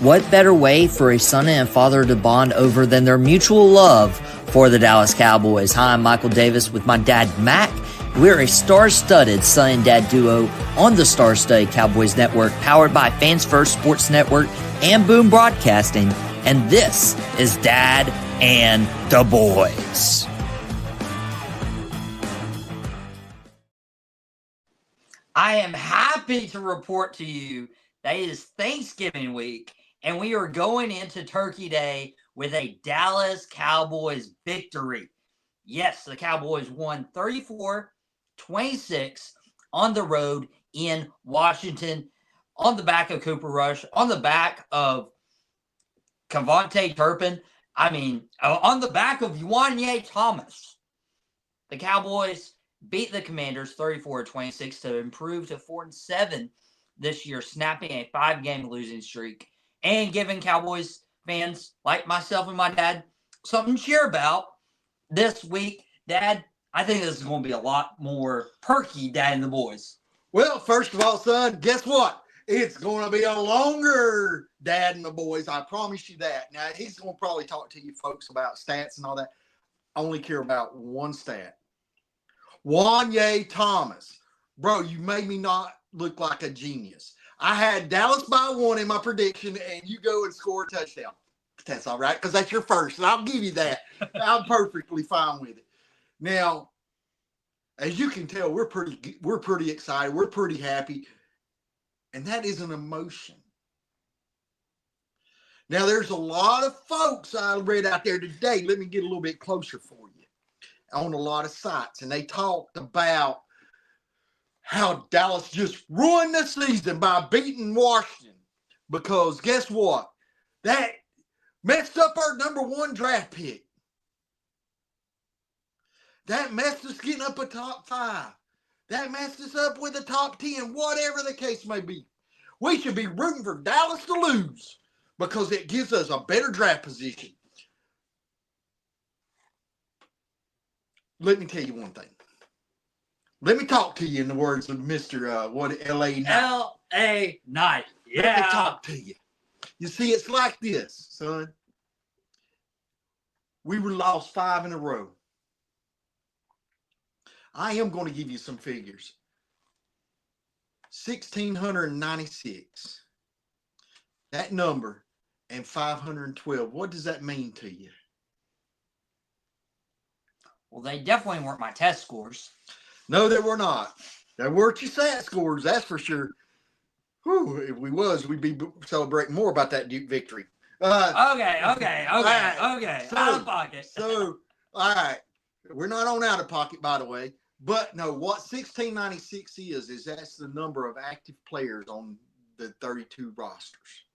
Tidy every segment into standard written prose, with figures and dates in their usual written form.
What better way for a son and father to bond over than their mutual love for the Dallas Cowboys? Hi, I'm Michael Davis with my dad, Mac. We're a star-studded son and dad duo on the star-studded Cowboys Network, powered by Fans First Sports Network and Boom Broadcasting. And this is Dad and the Boys. I am happy to report to you that it is Thanksgiving week, and we are going into Turkey Day with a Dallas Cowboys victory. Yes, the Cowboys won 34-26 on the road in Washington, on the back of Cooper Rush, on the back of Kevontae Turpin. On the back of Juanye Thomas. The Cowboys beat the Commanders 34-26 to improve to 4-7 this year, snapping a 5-game losing streak and giving Cowboys fans like myself and my dad something to cheer about this week. Dad, I think this is going to be a lot more perky, Dad and the Boys. Well, first of all, son, guess what? It's going to be a longer Dad and the Boys. I promise you that. Now, he's going to probably talk to you folks about stats and all that. I only care about one stat. Juanye Thomas. Bro, you made me not look like a genius. I had Dallas by 1 in my prediction, and you go and score a touchdown. That's all right, because that's your first, and I'll give you that. I'm perfectly fine with it. Now, as you can tell, we're pretty excited. We're pretty happy, and that is an emotion. Now, there's a lot of folks I read out there today. Let me get a little bit closer for you. On a lot of sites, and they talked about how Dallas just ruined the season by beating Washington, because guess what? That messed up our number 1 draft pick. That messed us getting up a top 5. That messed us up with a top 10, whatever the case may be. We should be rooting for Dallas to lose because it gives us a better draft position. Let me tell you one thing. Let me talk to you in the words of Mr. L.A. Knight. L.A. Knight. Yeah. Let me talk to you. You see, it's like this, son. We were lost 5 in a row. I am going to give you some figures. 1,696. That number and 512. What does that mean to you? Well, they definitely weren't my test scores. No, they were not. They weren't your SAT scores, that's for sure. Whew, if we was, we'd be celebrating more about that Duke victory. Okay. Right. Out of pocket. All right. We're not on out of pocket, by the way. But no, what 1696 is that's the number of active players on the 32 rosters.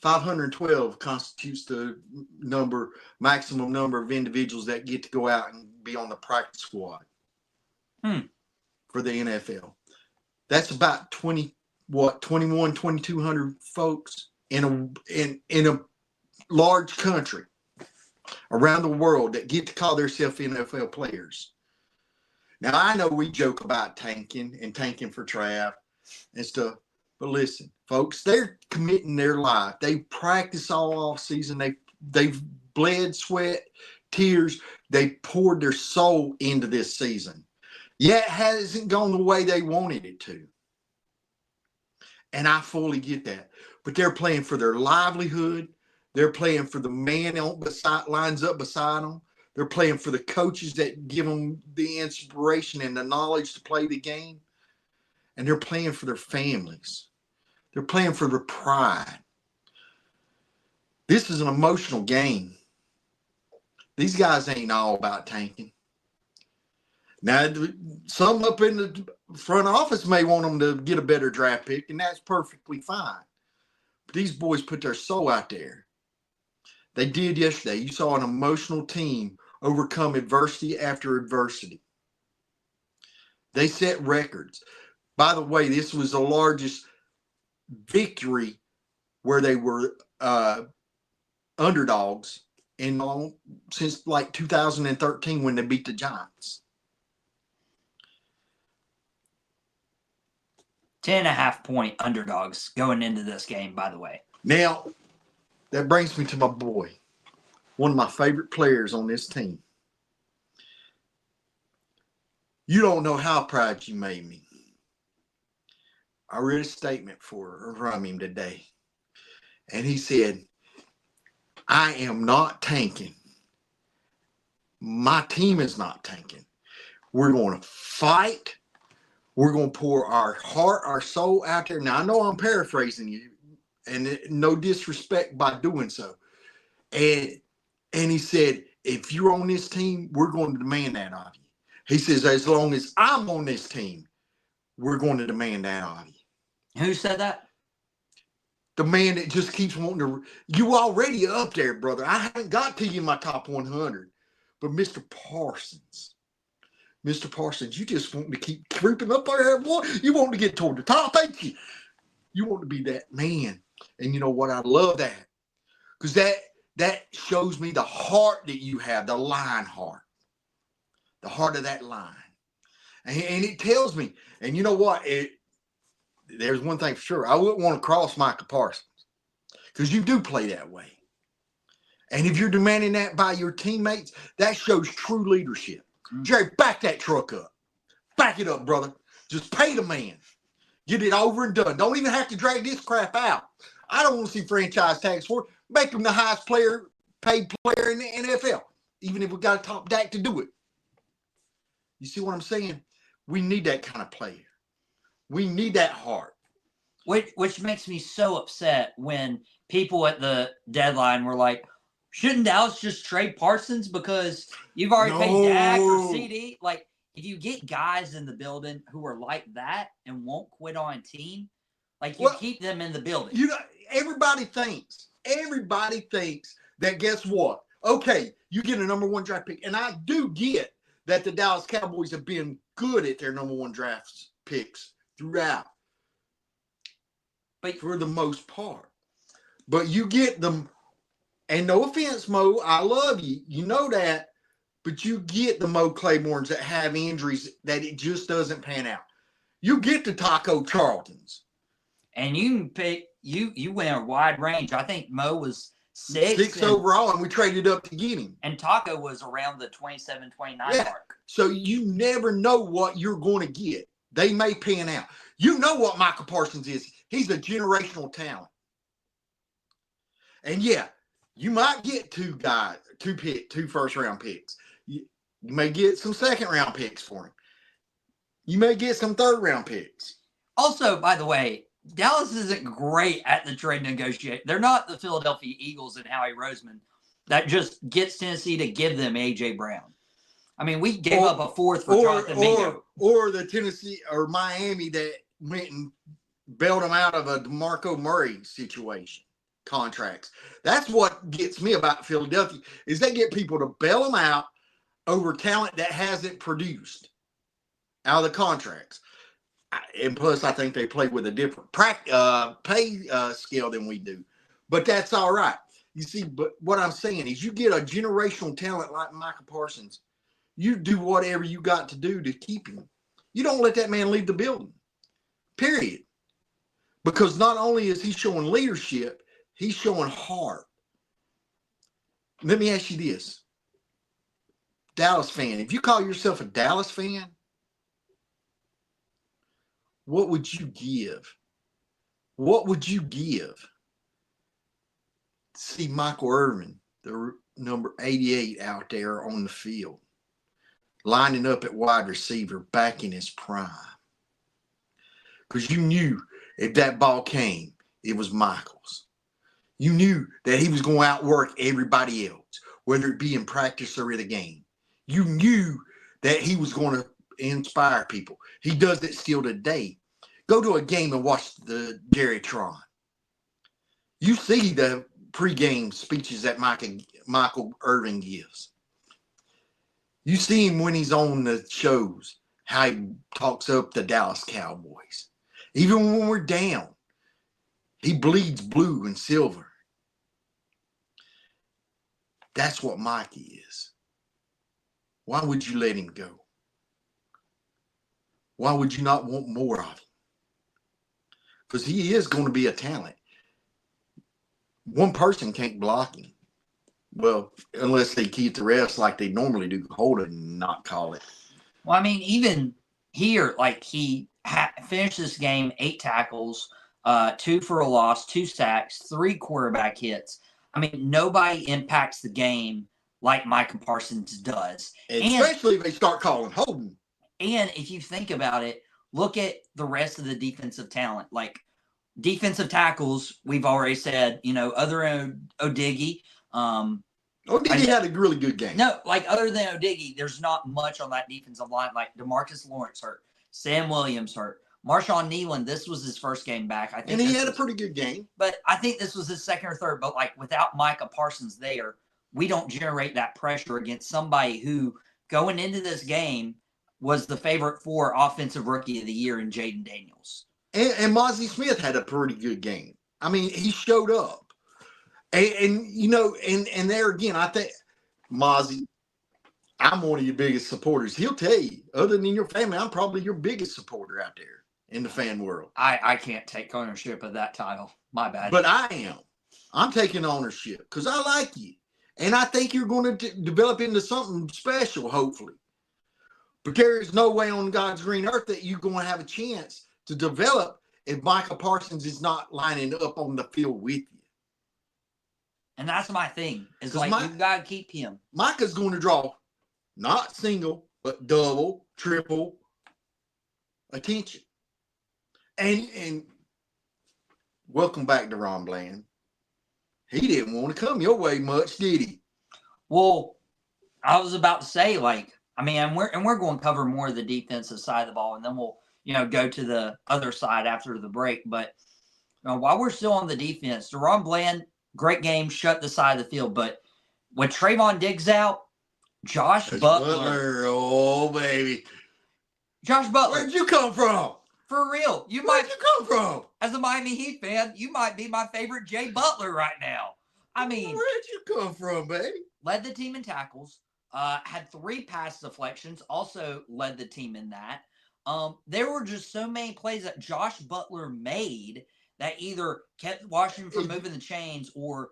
512 constitutes the maximum number of individuals that get to go out and be on the practice squad for the NFL. That's about 2,200 folks in a large country around the world that get to call themselves NFL players. Now, I know we joke about tanking for Trav and stuff, but listen, folks, they're committing their life. They practice all off season. They've bled, sweat, tears. They poured their soul into this season. Yet it hasn't gone the way they wanted it to. And I fully get that. But they're playing for their livelihood. They're playing for the man lines up beside them. They're playing for the coaches that give them the inspiration and the knowledge to play the game. And they're playing for their families. They're playing for their pride. This is an emotional game. These guys ain't all about tanking. Now, some up in the front office may want them to get a better draft pick, and that's perfectly fine. But these boys put their soul out there. They did yesterday. You saw an emotional team overcome adversity after adversity. They set records. By the way, this was the largest victory where they were underdogs since like 2013 when they beat the Giants. 10.5 point underdogs going into this game, by the way. Now, That brings me to my boy, one of my favorite players on this team. You don't know how proud you made me. I read a statement from him today, and he said, I am not tanking. My team is not tanking. We're going to fight. We're going to pour our heart, our soul out there. Now, I know I'm paraphrasing you, and no disrespect by doing so. And he said, if you're on this team, we're going to demand that of you. He says, as long as I'm on this team, we're going to demand that of you. Who said that? The man that just keeps wanting to. You already up there, brother. I haven't got to you in my top 100. But Mr. Parsons, you just want to keep creeping up there, boy. You want to get toward the top, ain't you? You want to be that man. And you know what? I love that. Because that shows me the heart that you have, the line heart. The heart of that line. And it tells me, and you know what? There's one thing for sure. I wouldn't want to cross Micah Parsons. Because you do play that way. And if you're demanding that by your teammates, that shows true leadership. Jerry, back that truck up. Back it up, brother. Just pay the man. Get it over and done. Don't even have to drag this crap out. I don't want to see franchise tags for it. Make him the highest paid player in the NFL, even if we got a top Dak to do it. You see what I'm saying? We need that kind of player. We need that heart. Which makes me so upset when people at the deadline were like, shouldn't Dallas just trade Parsons because you've already paid Dak or CD? Like, if you get guys in the building who are like that and won't quit on a team, like you keep them in the building. You know, everybody thinks that, guess what? Okay, you get a number one draft pick. And I do get that the Dallas Cowboys have been good at their number one draft picks throughout. But for the most part. But you get them, and no offense, Mo, I love you. You know that. But you get the Mo Claibornes that have injuries that it just doesn't pan out. You get the Taco Charltons. And you can pick, you went a wide range. I think Mo was six overall, and we traded up to get him. And Taco was around the 27, 29 mark. So you never know what you're going to get. They may pan out. You know what Micah Parsons is. He's a generational talent. And yeah, you might get two first-round picks. You may get some second-round picks for him. You may get some third-round picks. Also, by the way, Dallas isn't great at the trade negotiation. They're not the Philadelphia Eagles and Howie Roseman that just gets Tennessee to give them A.J. Brown. I mean, we gave up a fourth for Jonathan Mingo. Or the Tennessee or Miami that went and bailed them out of a DeMarco Murray situation. Contracts. That's what gets me about Philadelphia is they get people to bail them out over talent that hasn't produced out of the contracts. And plus, I think they play with a different pay scale than we do. But that's all right. You see, but what I'm saying is you get a generational talent like Micah Parsons, you do whatever you got to do to keep him. You don't let that man leave the building, period. Because not only is he showing leadership, he's showing heart. Let me ask you this. Dallas fan, if you call yourself a Dallas fan, what would you give? What would you give to see Michael Irvin, the number 88 out there on the field, lining up at wide receiver back in his prime? Because you knew if that ball came, it was Michael's. You knew that he was going to outwork everybody else, whether it be in practice or in a game. You knew that he was going to inspire people. He does it still today. Go to a game and watch the Jerrytron. You see the pregame speeches that Michael Irvin gives. You see him when he's on the shows, how he talks up the Dallas Cowboys. Even when we're down, he bleeds blue and silver. That's what Mike is. Why would you let him go? Why would you not want more of him? Because he is going to be a talent. One person can't block him. Well, unless they keep the refs like they normally do, hold it and not call it. Well, I mean, even here, like he finished this game 8 tackles, 2 for a loss, 2 sacks, 3 quarterback hits. I mean, nobody impacts the game like Micah Parsons does. Especially if they start calling holding. And if you think about it, look at the rest of the defensive talent. Like defensive tackles, we've already said, other than Odiggy. Odiggy had a really good game. No, like other than Odiggy, there's not much on that defensive line. Like DeMarcus Lawrence hurt, Sam Williams hurt, Marshawn Nealon. This was his first game back. I think, and he had a pretty good game. But I think this was his second or third. But like without Micah Parsons there, we don't generate that pressure against somebody who going into this game was the favorite for offensive rookie of the year in Jaden Daniels. And Mozzie Smith had a pretty good game. I mean, he showed up. And there again, I think, Mozzie, I'm one of your biggest supporters. He'll tell you, other than your family, I'm probably your biggest supporter out there in the fan world. I can't take ownership of that title. My bad. But I am. I'm taking ownership because I like you. And I think you're going to develop into something special, hopefully. But there is no way on God's green earth that you're going to have a chance to develop if Micah Parsons is not lining up on the field with you. And that's my thing. Is like you got to keep him. Micah's going to draw not single, but double, triple attention. And welcome back to Ron Bland. He didn't want to come your way much, did he? Well, I was about to say, we're going to cover more of the defensive side of the ball, and then we'll, go to the other side after the break. But while we're still on the defense, Ron Bland, great game, shut the side of the field. But when Trayvon Diggs out, Josh Butler. Oh, baby. Josh Butler. Where'd you come from? For real. Where'd you come from? As a Miami Heat fan, you might be my favorite Jay Butler right now. I mean. Where'd you come from, baby? Led the team in tackles. Had 3 pass deflections. Also led the team in that. There were just so many plays that Josh Butler made that either kept Washington from moving the chains or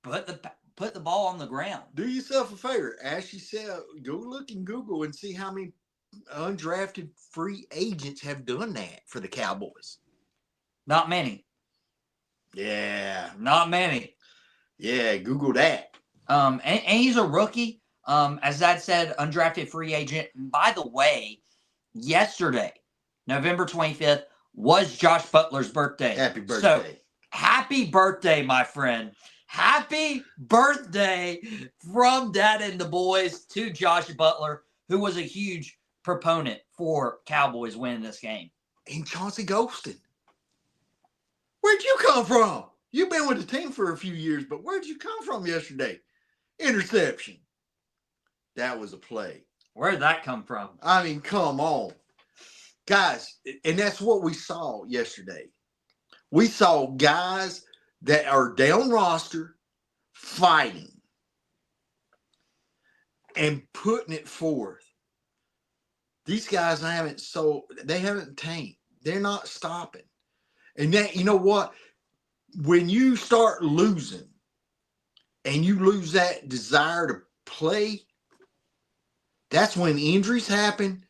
put the ball on the ground. Do yourself a favor. As you said, go look in Google and see how many undrafted free agents have done that for the Cowboys. Not many. Yeah. Not many. Yeah, Google that. And he's a rookie. As Dad said, undrafted free agent. And by the way, yesterday, November 25th, was Josh Butler's birthday. Happy birthday. So, happy birthday, my friend. Happy birthday from Dad and the boys to Josh Butler, who was a huge proponent for Cowboys winning this game. And Chauncey Golston. Where'd you come from? You've been with the team for a few years, but where'd you come from yesterday? Interception. That was a play. Where'd that come from? I mean, come on. Guys, and that's what we saw yesterday. We saw guys that are down roster fighting and putting it forth. These guys they haven't tamed. They're not stopping. And that, you know what? When you start losing and you lose that desire to play, that's when injuries happen,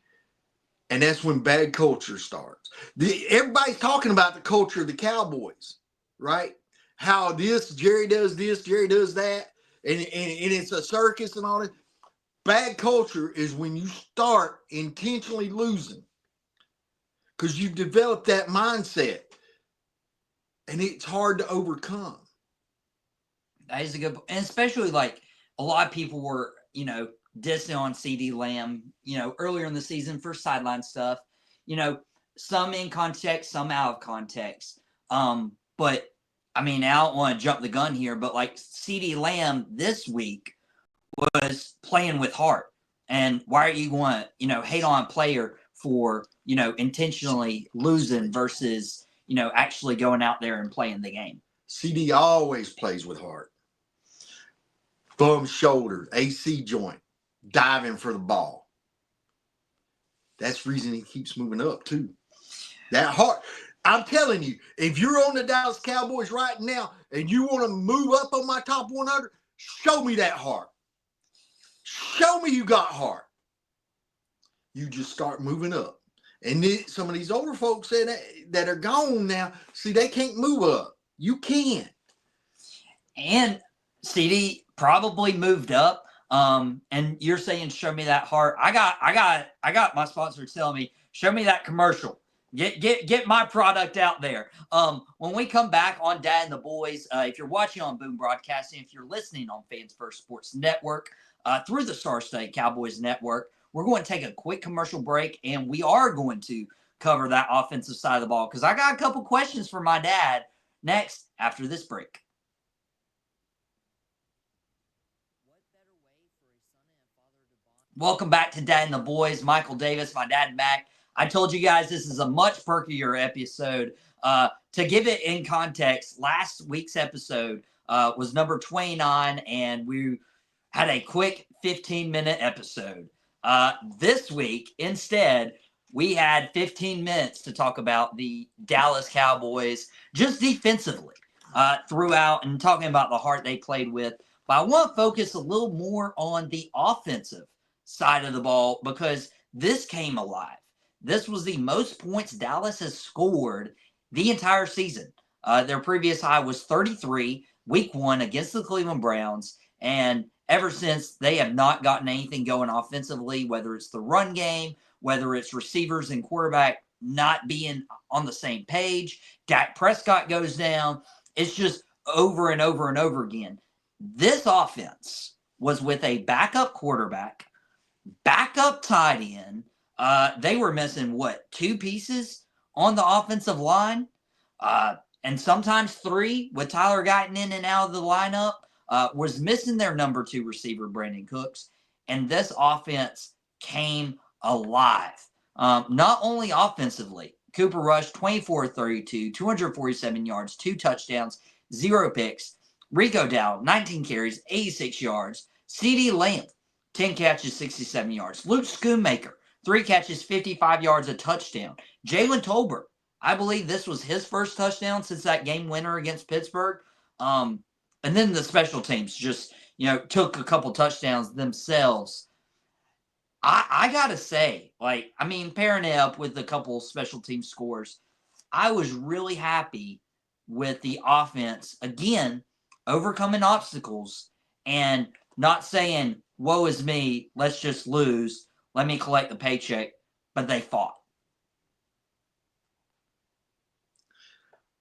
and that's when bad culture starts. Everybody's talking about the culture of the Cowboys, right? How Jerry does this, Jerry does that, and it's a circus and all that. Bad culture is when you start intentionally losing because you've developed that mindset, and it's hard to overcome. That is a good, and especially like a lot of people were, dissing on CD Lamb, earlier in the season for sideline stuff, some in context, some out of context. But I mean, I don't want to jump the gun here, but like CD Lamb this week was playing with heart. And why are you going to, hate on a player for, intentionally losing versus, actually going out there and playing the game? CD always plays with heart. Bum shoulder, AC joint, diving for the ball. That's the reason he keeps moving up too. That heart, I'm telling you, if you're on the Dallas Cowboys right now and you want to move up on my top 100, show me that heart. Show me you got heart. You just start moving up. And some of these older folks that are gone now, see, they can't move up. You can. And CD probably moved up. And you're saying, show me that heart. I got my sponsors telling me, show me that commercial. Get my product out there. When we come back on Dad and the Boys, if you're watching on Boom Broadcasting, if you're listening on Fans First Sports Network, through the Star State Cowboys Network, we're going to take a quick commercial break, and we are going to cover that offensive side of the ball because I got a couple questions for my dad next after this break. Welcome back to Dad and the Boys. Michael Davis, my dad, Mac. I told you guys this is a much perkier episode. To give it in context, last week's episode was number 29, and we had a quick 15-minute episode. This week, instead, we had 15 minutes to talk about the Dallas Cowboys just defensively throughout and talking about the heart they played with. But I want to focus a little more on the offensive side of the ball because this came alive. This was the most points Dallas has scored the entire season. Their previous high was 33, week 1 against the Cleveland Browns. And ever since, they have not gotten anything going offensively, whether it's the run game, whether it's receivers and quarterback not being on the same page. Dak Prescott goes down. It's just over and over and over again. This offense was with a backup quarterback, backup tight end. They were missing, 2 pieces on the offensive line? And sometimes 3 with Tyler Guyton in and out of the lineup. Was missing their number 2 receiver, Brandon Cooks. And this offense came alive. Not only offensively, Cooper Rush, 24-32, 247 yards, 2 touchdowns, 0 picks. Rico Dowd, 19 carries, 86 yards. CeeDee Lamb, 10 catches, 67 yards. Luke Schoonmaker, 3 catches, 55 yards, a touchdown. Jalen Tolbert, I believe this was his first touchdown since that game winner against Pittsburgh. And then the special teams just, took a couple touchdowns themselves. I got to say, pairing it up with a couple special team scores, I was really happy with the offense, again, overcoming obstacles and not saying, woe is me, let's just lose, let me collect the paycheck, but they fought.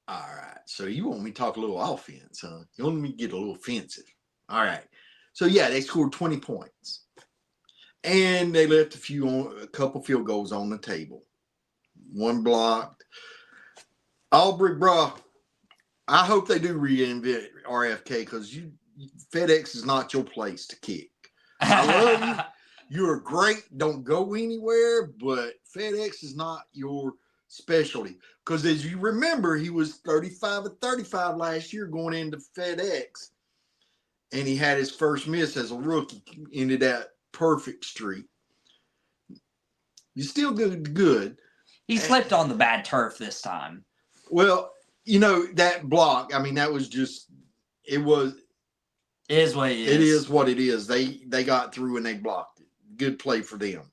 All right. So you want me to talk a little offense, huh? You want me to get a little offensive. All right. So, yeah, they scored 20 points. And they left a couple field goals on the table. 1 blocked. Aubrey, bro, I hope they do reinvent RFK because FedEx is not your place to kick. I love you. You're great. Don't go anywhere, but FedEx is not your specialty. Because as you remember, he was 35 of 35 last year going into FedEx. And he had his first miss as a rookie into that perfect streak. He's still good. He slipped on the bad turf this time. Well, that block, that was just, it is what it is. It is what it is. They got through and they blocked it. Good play for them.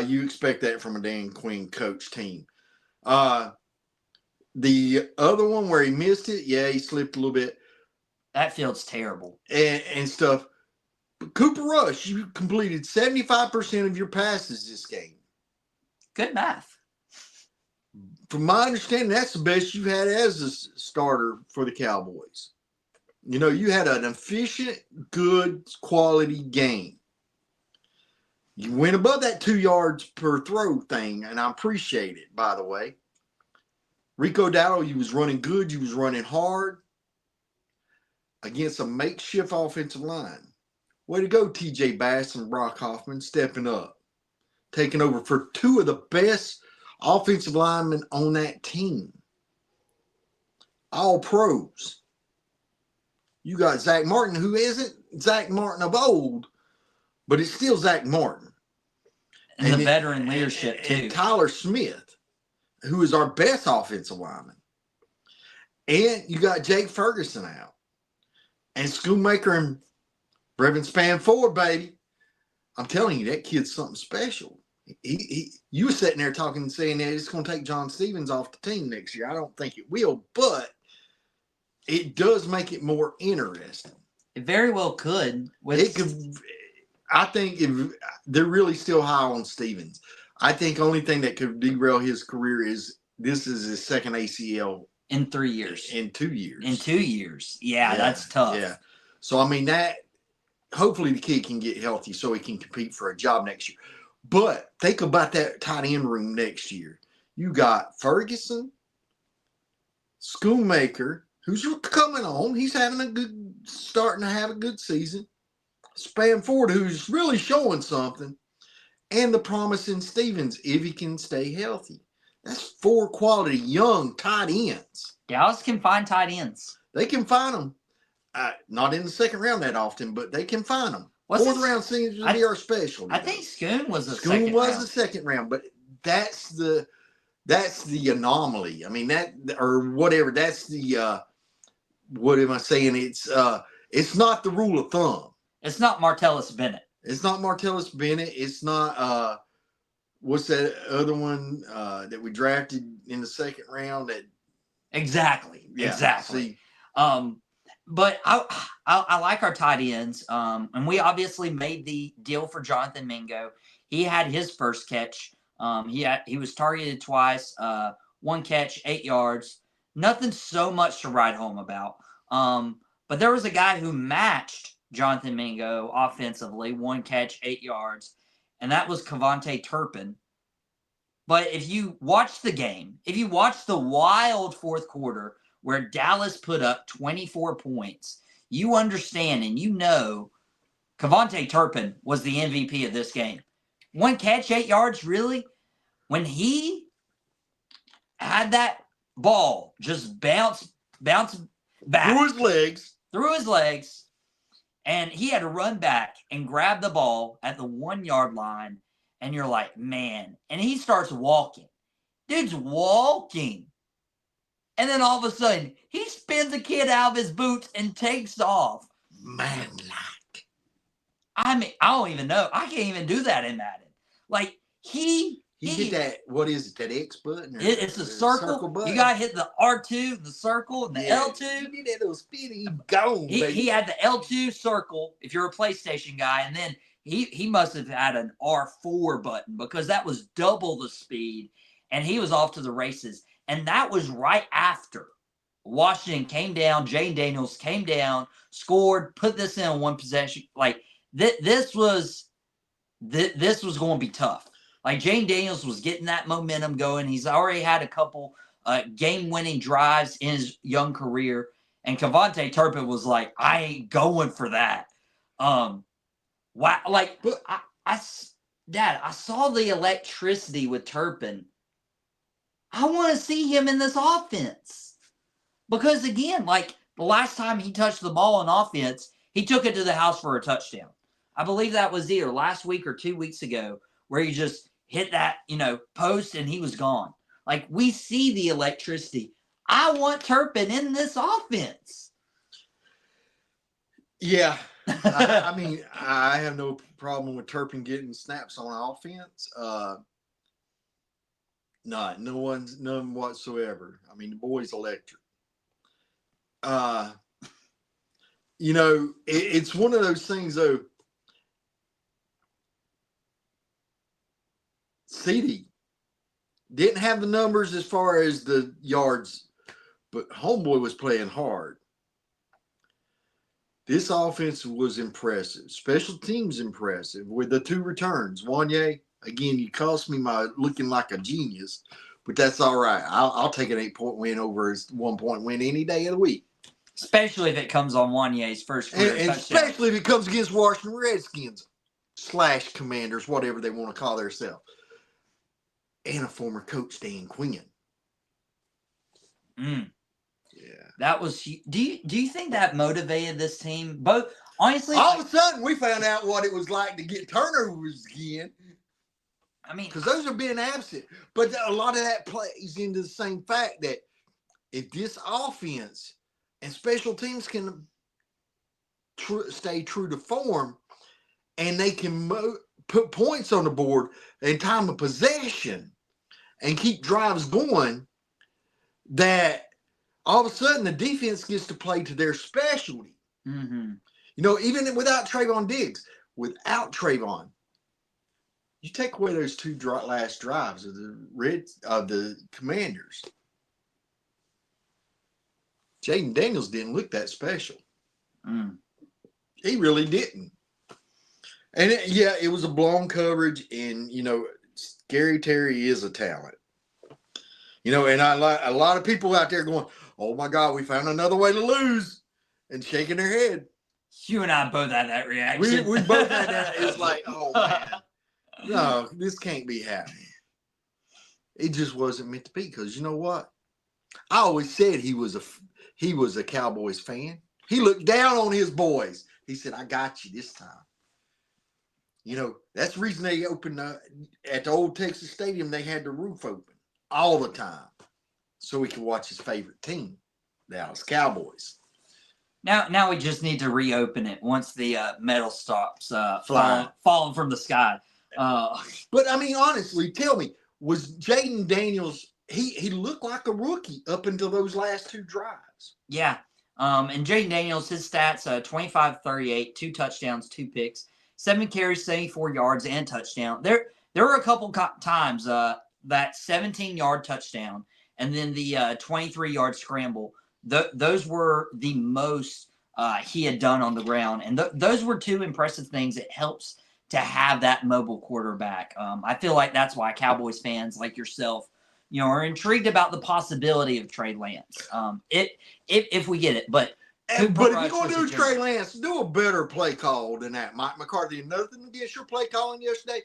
You expect that from a Dan Quinn coach team. The other one where he missed it, yeah, he slipped a little bit. That field's terrible. And stuff. But Cooper Rush, you completed 75% of your passes this game. Good math. From my understanding, that's the best you've had as a starter for the Cowboys. You had an efficient, good, quality game. You went above that 2 yards per throw thing, and I appreciate it, by the way. Rico Dowdle, you was running good. You was running hard against a makeshift offensive line. Way to go, TJ Bass and Brock Hoffman, stepping up, taking over for 2 of the best offensive linemen on that team. All pros. You got Zach Martin, who isn't Zach Martin of old, but it's still Zach Martin. And the veteran leadership, too. And Tyler Smith. who is our best offensive lineman. And you got Jake Ferguson out. And Schoonmaker and Brevin Spanford, baby. I'm telling you, that kid's something special. You were sitting there talking and saying that it's going to take John Stevens off the team next year. I don't think it will, but it does make it more interesting. It very well could. It could. I think if they're really still high on Stevens. I think only thing that could derail his career is this is his second ACL in 3 years. In 2 years. In 2 years. Yeah, that's tough. Yeah. So, I mean, that hopefully the kid can get healthy so he can compete for a job next year. But think about that tight end room next year. You got Ferguson, Schoonmaker, who's coming on. He's starting to have a good season. Spanford, who's really showing something. And the promising Stevens, if he can stay healthy. That's 4 quality young tight ends. Dallas can find tight ends. They can find them. Not in the second round that often, but they can find them. Fourth round seems to be our special. I think Schoon was the second round, but that's the anomaly. I mean that or whatever. That's the what am I saying? It's not the rule of thumb. It's not Martellus Bennett. It's not Martellus Bennett. It's not what's that other one that we drafted in the second round? That exactly. See, but I like our tight ends. And we obviously made the deal for Jonathan Mingo. He had his first catch. He was targeted twice. 1 catch, 8 yards. Nothing so much to write home about. But there was a guy who matched Jonathan Mingo offensively, 1 catch, 8 yards, and that was Cavante Turpin. But if you watch the game, if you watch the wild fourth quarter where Dallas put up 24 points, you understand and you know Cavante Turpin was the MVP of this game. 1 catch, 8 yards, really? When he had that ball just bounce back. Through his legs. And he had to run back and grab the ball at the 1 yard line. And you're like, man. And he starts walking. Dude's walking. And then all of a sudden, he spins a kid out of his boots and takes off. Man-like. I mean, I don't even know. I can't even do that in Madden. Like, he hit that, what is it, that X button? It's a circle button. You got to hit the R2, the circle, and the L2. You did that little spinning. Gone, baby. He had the L2 circle, if you're a PlayStation guy, and then he must have had an R4 button because that was double the speed, and he was off to the races. And that was right after Washington came down, Jane Daniels came down, scored, put this in 1 possession. Like, this was going to be tough. Like, Jane Daniels was getting that momentum going. He's already had a couple game-winning drives in his young career. And Cavante Turpin was like, I ain't going for that. Wow. Like, Dad, I saw the electricity with Turpin. I want to see him in this offense. Because, again, like, the last time he touched the ball in offense, he took it to the house for a touchdown. I believe that was either last week or 2 weeks ago where he just hit that, post and he was gone. Like, we see the electricity. I want Turpin in this offense. Yeah. I mean, I have no problem with Turpin getting snaps on offense. None whatsoever. I mean, the boy's electric. It's one of those things, though. CD didn't have the numbers as far as the yards, but homeboy was playing hard. This offense was impressive. Special teams impressive with the 2 returns. Wanye, again, you cost me my looking like a genius, but that's all right. I'll take an 8-point win over a 1-point win any day of the week. Especially if it comes on Wanye's first career touchdown. Especially if it comes against Washington Redskins / Commanders, whatever they want to call themselves. And a former coach, Dan Quinn. Yeah. That was. Do you think that motivated this team? Both, honestly. All of a sudden, we found out what it was like to get turnovers again. I mean, because those are being absent. But a lot of that plays into the same fact that if this offense and special teams can stay true to form, and they can put points on the board in time of possession and keep drives going, that all of a sudden the defense gets to play to their specialty. mm-hmm. You know, even without Trayvon Diggs, without Trayvon, you take away those two last drives of the Commanders. Jaden Daniels didn't look that special. He really didn't. And it was a blown coverage, and Scary Terry is a talent. And a lot of people out there going, "Oh my God, we found another way to lose," and shaking their head. You and I both had that reaction. We both had that. It's like, oh man, no, this can't be happening. It just wasn't meant to be, because you know what? I always said he was a Cowboys fan. He looked down on his boys. He said, "I got you this time." That's the reason they opened at the old Texas Stadium. They had the roof open all the time so he could watch his favorite team, the Dallas Cowboys. Now we just need to reopen it once the metal stops falling from the sky. But I mean, honestly, tell me, was Jaden Daniels? He looked like a rookie up until those last two drives. Yeah. And Jaden Daniels, his stats: 25-38, 2 touchdowns, 2 picks, 7 carries, 74 yards, and touchdown. There were a couple times that 17-yard touchdown and then the 23-yard scramble. Those were the most he had done on the ground, and those were 2 impressive things. It helps to have that mobile quarterback. I feel like that's why Cowboys fans like yourself, are intrigued about the possibility of Trey Lance. If we get it, but if you're going to do Trey Lance, do a better play call than that. Mike McCarthy, nothing against your play calling yesterday.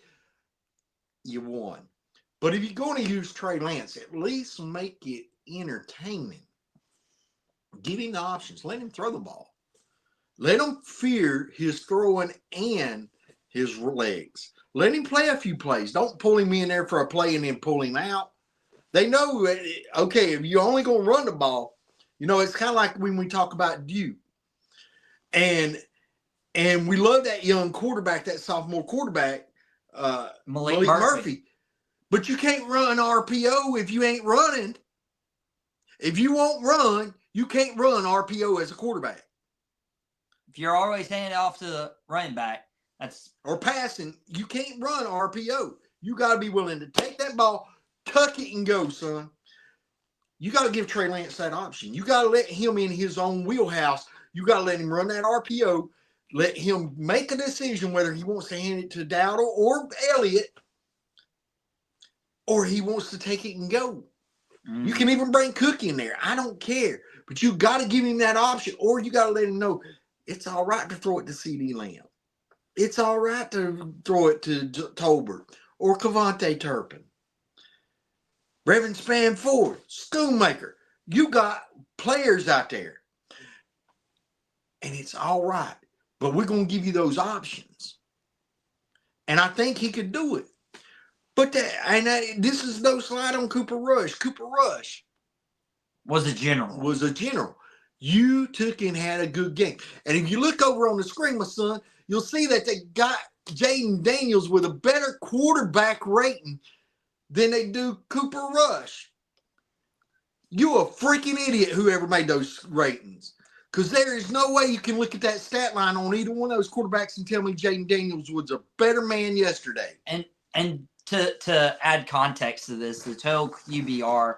You won. But if you're going to use Trey Lance, at least make it entertaining. Give him the options. Let him throw the ball. Let him fear his throwing and his legs. Let him play a few plays. Don't pull him in there for a play and then pull him out. They know, okay, if you're only going to run the ball, it's kind of like when we talk about Duke. And we love that young quarterback, that sophomore quarterback, Malik Murphy. But you can't run RPO if you ain't running. If you won't run, you can't run RPO as a quarterback. If you're always handing it off to the running back, or passing, you can't run RPO. You got to be willing to take that ball, tuck it, and go, son. You got to give Trey Lance that option. You got to let him in his own wheelhouse. You got to let him run that RPO. Let him make a decision whether he wants to hand it to Dowdle or Elliott, or he wants to take it and go. You can even bring Cook in there. I don't care. But you got to give him that option, or you got to let him know it's all right to throw it to CeeDee Lamb. It's all right to throw it to Tolbert or Cavante Turpin. Reverend Span Ford, Schoonmaker. You got players out there. And it's all right. But we're going to give you those options. And I think he could do it. But this is no slide on Cooper Rush. Cooper Rush was a general. You took and had a good game. And if you look over on the screen, my son, you'll see that they got Jaden Daniels with a better quarterback rating than they do Cooper Rush. You a freaking idiot, whoever made those ratings. Because there is no way you can look at that stat line on either one of those quarterbacks and tell me Jaden Daniels was a better man yesterday. And to add context to this, the total QBR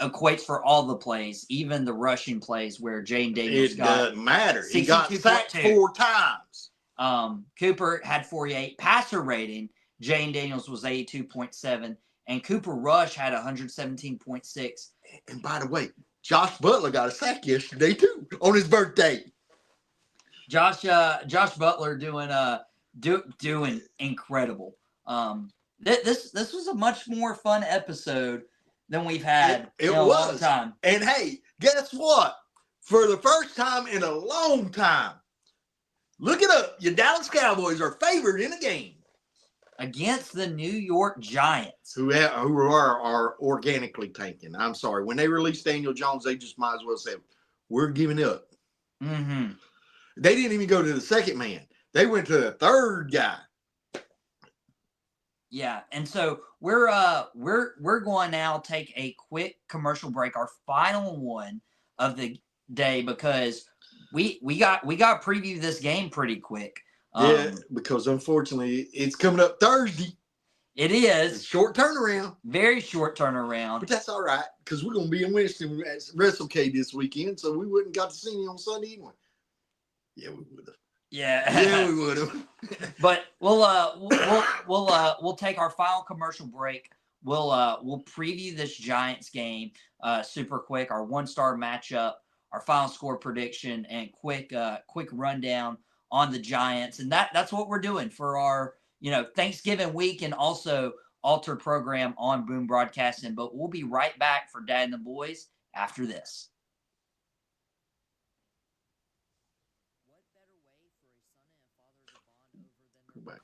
equates for all the plays, even the rushing plays where Jaden Daniels doesn't matter. He got sacked 4 times. Cooper had 48. Passer rating, Jaden Daniels was 82.7, and Cooper Rush had 117.6. And by the way, Josh Butler got a sack yesterday too on his birthday. Josh Butler doing incredible. This was a much more fun episode than we've had in a long time. And hey, guess what? For the first time in a long time, look it up. Your Dallas Cowboys are favored in a game. against the New York Giants. Who are organically tanking. I'm sorry. When they released Daniel Jones, they just might as well say, we're giving up. Mm-hmm. They didn't even go to the second man. They went to the third guy. Yeah, and so we're going now take a quick commercial break, our final one of the day, because we got to preview this game pretty quick. Yeah, because unfortunately it's coming up Thursday. It is. It's short turnaround. Very short turnaround. But that's all right, because we're gonna be in Winston at WrestleCade this weekend, so we wouldn't got to see you on Sunday anyway. Yeah, we would have. Yeah, we would have. But we'll take our final commercial break. We'll preview this Giants game super quick. Our 1-star matchup, our final score prediction, and quick rundown on the Giants. And that's what we're doing for our Thanksgiving week, and also altered program on Boom Broadcasting. But we'll be right back for Dad and the Boys after this.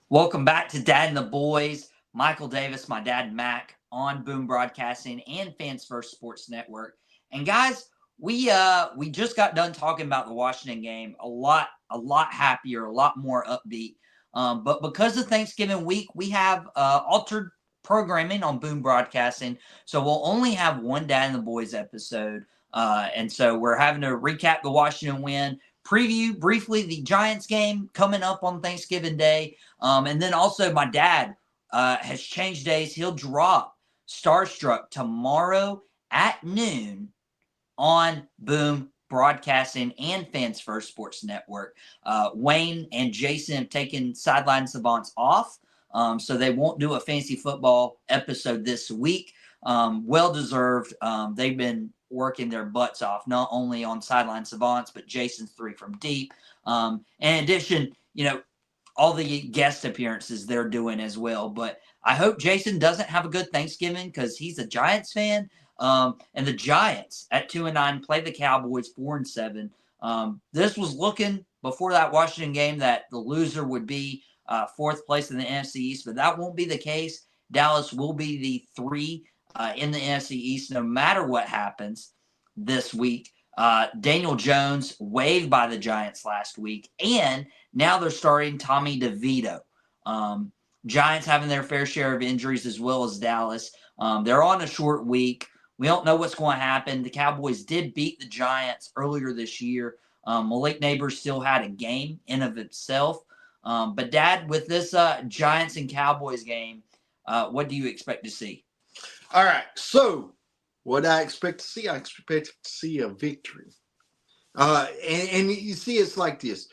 Welcome back to Dad and the Boys. Michael Davis, my dad, Mac, on Boom Broadcasting and Fans First Sports Network. And guys, we just got done talking about the Washington game. A lot happier, a lot more upbeat. But because of Thanksgiving week, we have altered programming on Boom Broadcasting, so we'll only have one Dad and the Boys episode. And so we're having to recap the Washington win, preview briefly the Giants game coming up on Thanksgiving Day. And then also my dad has changed days. He'll drop Starstruck tomorrow at noon on Boom Broadcasting and Fans First Sports Network. Wayne and Jason have taken Sideline Savants off, so they won't do a fantasy football episode this week. Well-deserved. They've been working their butts off, not only on Sideline Savants, but Jason's 3 from Deep. In addition, all the guest appearances they're doing as well. But I hope Jason doesn't have a good Thanksgiving, because he's a Giants fan. And the Giants at 2-9 play the Cowboys 4-7. This was looking before that Washington game that the loser would be 4th place in the NFC East, but that won't be the case. Dallas will be the 3 in the NFC East, no matter what happens this week. Daniel Jones waived by the Giants last week, and now they're starting Tommy DeVito. Giants having their fair share of injuries, as well as Dallas. They're on a short week. We don't know what's going to happen. The Cowboys did beat the Giants earlier this year. Malik Neighbors still had a game in of itself. But Dad, with this Giants and Cowboys game, what do you expect to see? All right. So what I expect to see, I expect to see a victory. And you see, it's like this.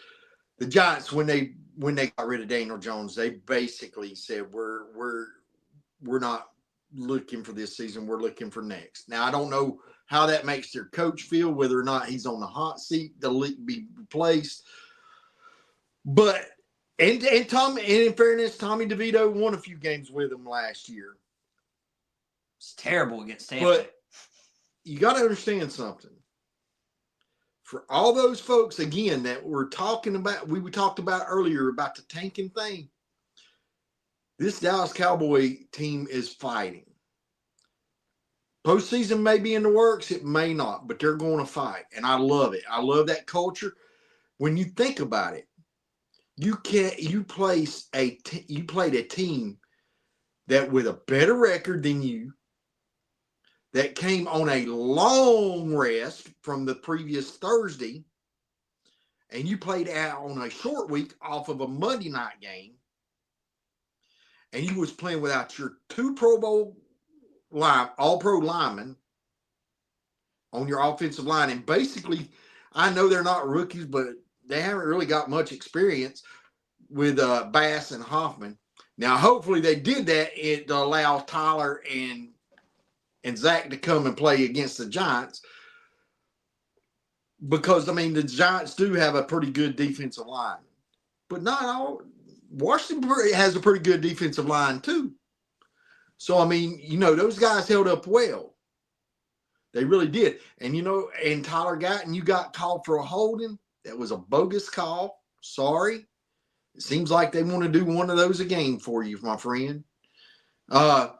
The Giants, when they got rid of Daniel Jones, they basically said, we're not looking for this season. We're looking for next. Now, I don't know how that makes their coach feel, whether or not he's on the hot seat to be replaced. But and in fairness, Tommy DeVito won a few games with him last year. It's terrible against Tampa. But you got to understand something. For all those folks, again, that we're talking about, we talked about earlier about the tanking thing. This Dallas Cowboy team is fighting. Postseason may be in the works. It may not, but they're going to fight. And I love it. I love that culture. When you think about it, you played a team that with a better record than you, that came on a long rest from the previous Thursday, and you played out on a short week off of a Monday night game, and you was playing without your 2 Pro Bowl all-pro linemen on your offensive line. And basically, I know they're not rookies, but they haven't really got much experience with Bass and Hoffman. Now, hopefully they did that to allow Tyler and Zach to come and play against the Giants, because, the Giants do have a pretty good defensive line. But not all. Washington has a pretty good defensive line, too. So, those guys held up well. They really did. And, and Tyler you got called for a holding. That was a bogus call. Sorry. It seems like they want to do one of those a game for you, my friend. Of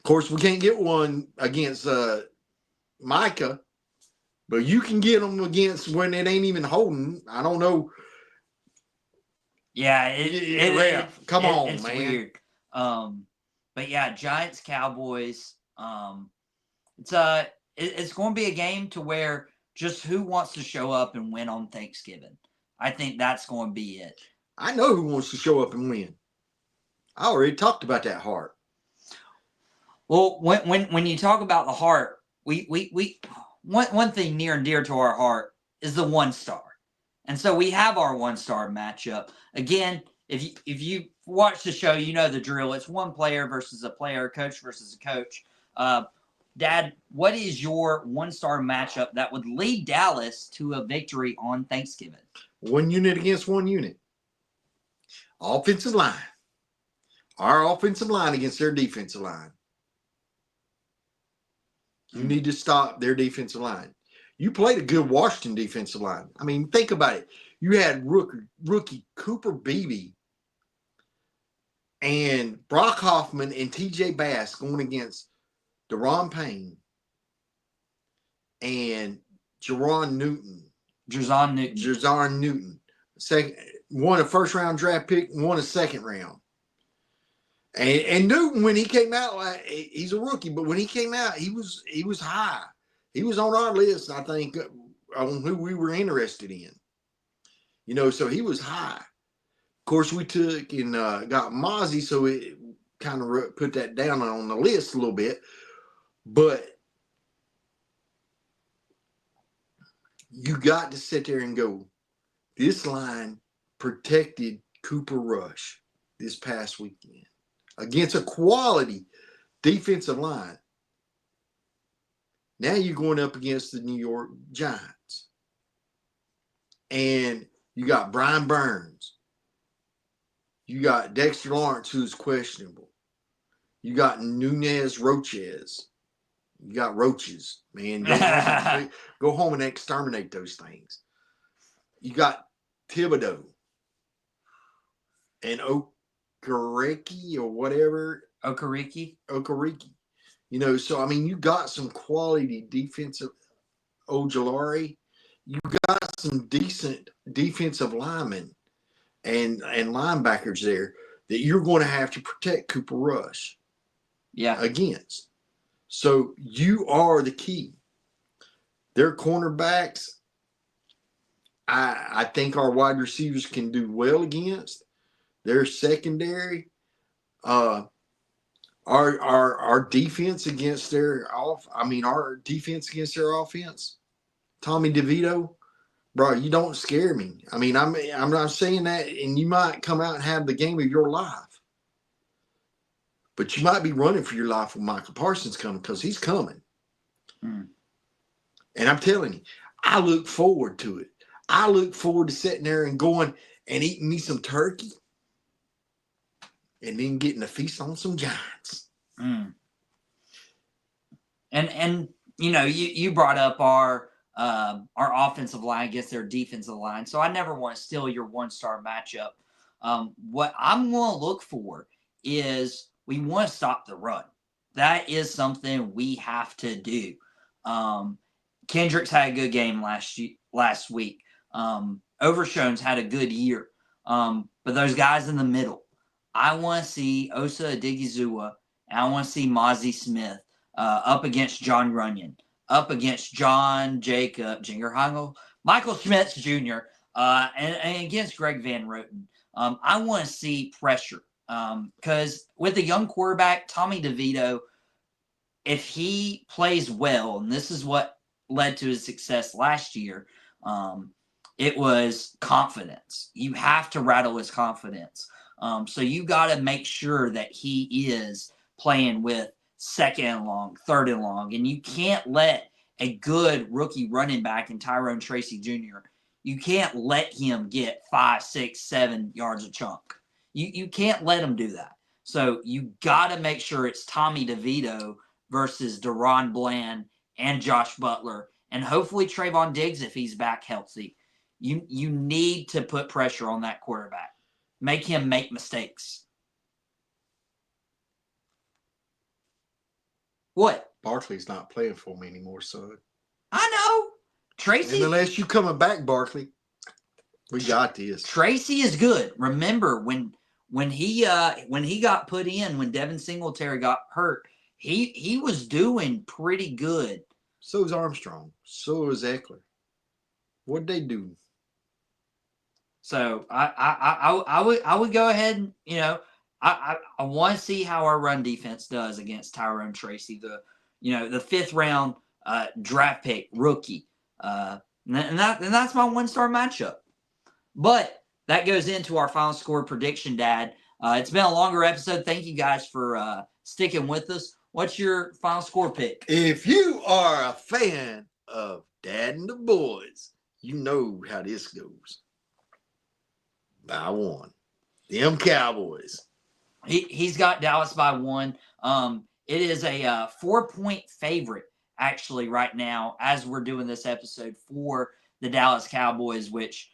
course, we can't get one against Micah, but you can get them against when it ain't even holding. I don't know. Yeah, come on, it's man. Weird. But yeah, Giants Cowboys. It's going to be a game to where just who wants to show up and win on Thanksgiving. I think that's going to be it. I know who wants to show up and win. I already talked about that heart. Well, when you talk about the heart, we one thing near and dear to our heart is the 1-star. And so we have our 1-star matchup. Again, if you watch the show, you know the drill. It's one player versus a player, coach versus a coach. Dad, what is your 1-star matchup that would lead Dallas to a victory on Thanksgiving? 1 unit against 1 unit. Offensive line. Our offensive line against their defensive line. You need to stop their defensive line. You played a good Washington defensive line. I mean, think about it. You had rookie Cooper Beebe and Brock Hoffman and T.J. Bass going against Deron Payne and Jaron Newton. Jazar Newton. Won a first-round draft pick, won a second round. And Newton, when he came out, he's a rookie, but when he came out, he was high. He was on our list, I think, on who we were interested in. You know, so he was high. Of course, we took and got Mozzie, so it kind of put that down on the list a little bit. But you got to sit there and go, this line protected Cooper Rush this past weekend against a quality defensive line. Now you're going up against the New York Giants. And you got Brian Burns. You got Dexter Lawrence, who's questionable. You got Nunez Roches. You got roaches, man. Go home and exterminate those things. You got Thibodeau and Okereke or whatever. Okereke. You know, so, I mean, you got some quality defensive Ojolari. You got some decent defensive linemen and linebackers there that you're going to have to protect Cooper Rush against. So you are the key. Their cornerbacks, I think our wide receivers can do well against. Their secondary, our defense against our defense against their offense. Tommy DeVito, bro, you don't scare me. I mean, I'm not saying that, and you might come out and have the game of your life. But you might be running for your life when Micah Parsons coming, because he's coming. And I'm telling you, I look forward to it. I look forward to sitting there and going and eating me some turkey and then getting a feast on some Giants. And you know, you brought up our offensive line against their defensive line. So I never want to steal your 1-star matchup. What I'm going to look for is we want to stop the run. That is something we have to do. Kendricks had a good game last week. Overshone's had a good year. But those guys in the middle, I want to see Osa Odigizua, and I want to see Mozzie Smith up against John Runyon, up against John Jacob Jingerhangel, Michael Schmitz Jr., and against Greg Van Roten. I want to see pressure. Because with a young quarterback, Tommy DeVito, if he plays well, and this is what led to his success last year, it was confidence. You have to rattle his confidence. So you got to make sure that he is playing with second and long, third and long, and you can't let a good rookie running back in Tyrone Tracy Jr., you can't let him get 5, 6, 7 yards a chunk. You can't let him do that. So you got to make sure it's Tommy DeVito versus Deron Bland and Josh Butler, and hopefully Trayvon Diggs if he's back healthy. You need to put pressure on that quarterback. make him make mistakes. What? Barkley's not playing for me anymore, son. I know. Tracy. And unless you coming back, Barkley, we got this. Tracy is good. Remember when he got put in, when Devin Singletary got hurt, he was doing pretty good. So is Armstrong. So is Eckler. What'd they do? So I would go ahead and I want to see how our run defense does against Tyrone Tracy, the 5th round draft pick rookie, and that's my 1-star matchup. But that goes into our final score prediction, Dad. It's been a longer episode. Thank you guys for sticking with us. What's your final score pick? If you are a fan of Dad and the Boys, you know how this goes. By 1. Them Cowboys. He's got Dallas by 1. It is a 4-point favorite, actually, right now, as we're doing this episode for the Dallas Cowboys, which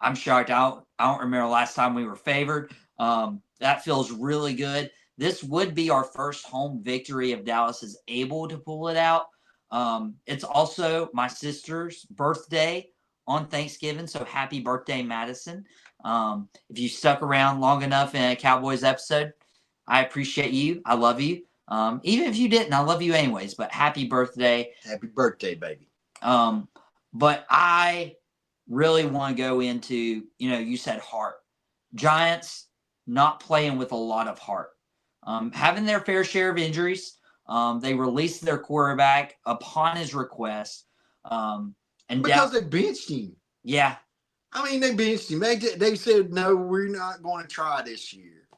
I'm shocked. I don't remember last time we were favored. That feels really good. This would be our first home victory if Dallas is able to pull it out. It's also my sister's birthday on Thanksgiving, so happy birthday, Madison. If you stuck around long enough in a Cowboys episode, I appreciate you. I love you. Even if you didn't, I love you anyways, but happy birthday. Happy birthday, baby. But I really want to go into, you said heart. Giants not playing with a lot of heart. Having their fair share of injuries. They released their quarterback upon his request. And because they benched him. Yeah. I mean, they benched him. They said, no, we're not going to try this year.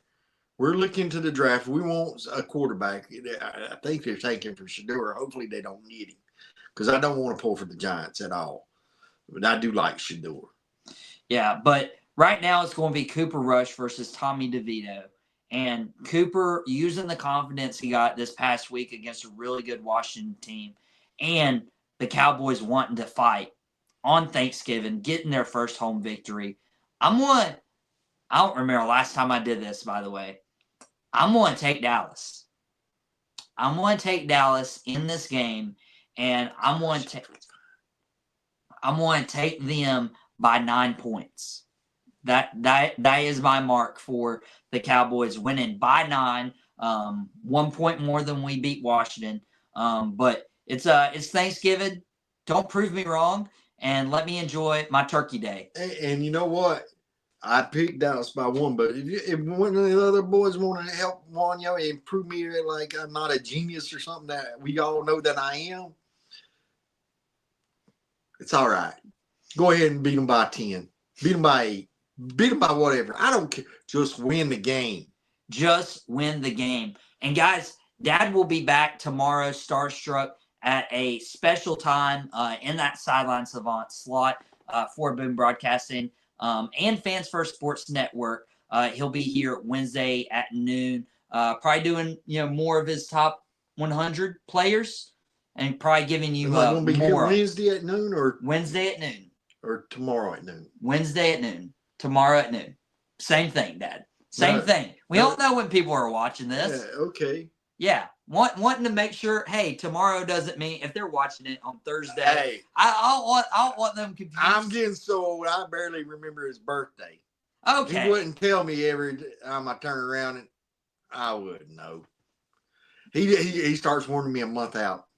We're looking to the draft. We want a quarterback. I think they're taking for Shedeur. Hopefully they don't need him because I don't want to pull for the Giants at all. But I do like Shedeur. Yeah, but right now it's going to be Cooper Rush versus Tommy DeVito. And Cooper using the confidence he got this past week against a really good Washington team and the Cowboys wanting to fight on Thanksgiving, getting their first home victory. I don't remember last time I did this, by the way. I'm going to take Dallas. I'm going to take Dallas in this game, and I'm going to take them by 9 points. That is my mark for the Cowboys winning by 9, 1 point more than we beat Washington. But it's Thanksgiving. Don't prove me wrong, and let me enjoy my turkey day. And you know what? I picked Dallas by 1, but if one of the other boys want to help Wanya and prove me like I'm not a genius or something that we all know that I am, it's all right. Go ahead and beat them by 10. Beat them by 8. Beat them by whatever. I don't care. Just win the game. Just win the game. And guys, Dad will be back tomorrow, starstruck, at a special time in that Sideline Savant slot for Boom Broadcasting and Fans First Sports Network. He'll be here Wednesday at noon, probably doing more of his top 100 players and probably giving you more. Going to be here more. Wednesday at noon or Wednesday at noon or tomorrow at noon. Wednesday at noon, tomorrow at noon. Same thing, Dad. Same thing. We don't know when people are watching this. Yeah, okay. Yeah, wanting to make sure. Hey, tomorrow doesn't mean if they're watching it on Thursday. Hey, I don't want them confused. I'm getting so old. I barely remember his birthday. Okay, he wouldn't tell me every time I turn around, and I wouldn't know. He starts warning me a month out.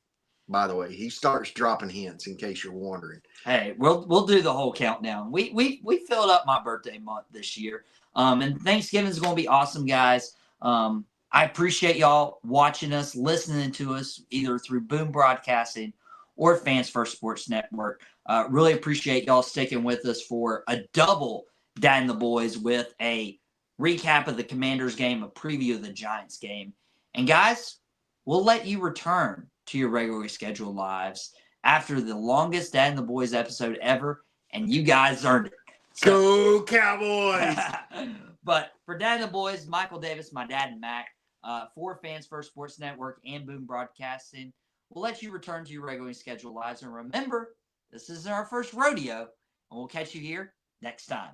By the way, he starts dropping hints in case you're wondering. Hey, we'll do the whole countdown. We filled up my birthday month this year. And Thanksgiving is going to be awesome, guys. I appreciate y'all watching us, listening to us, either through Boom Broadcasting or Fans First Sports Network. Really appreciate y'all sticking with us for a double Dad and the Boys with a recap of the Commanders game, a preview of the Giants game. And guys, we'll let you return to your regularly scheduled lives after the longest Dad and the Boys episode ever, and you guys earned it. So, go Cowboys! But for Dad and the Boys, Michael Davis, my dad, and Mac, for Fans First Sports Network and Boom Broadcasting, we'll let you return to your regularly scheduled lives. And remember, this isn't our first rodeo, and we'll catch you here next time.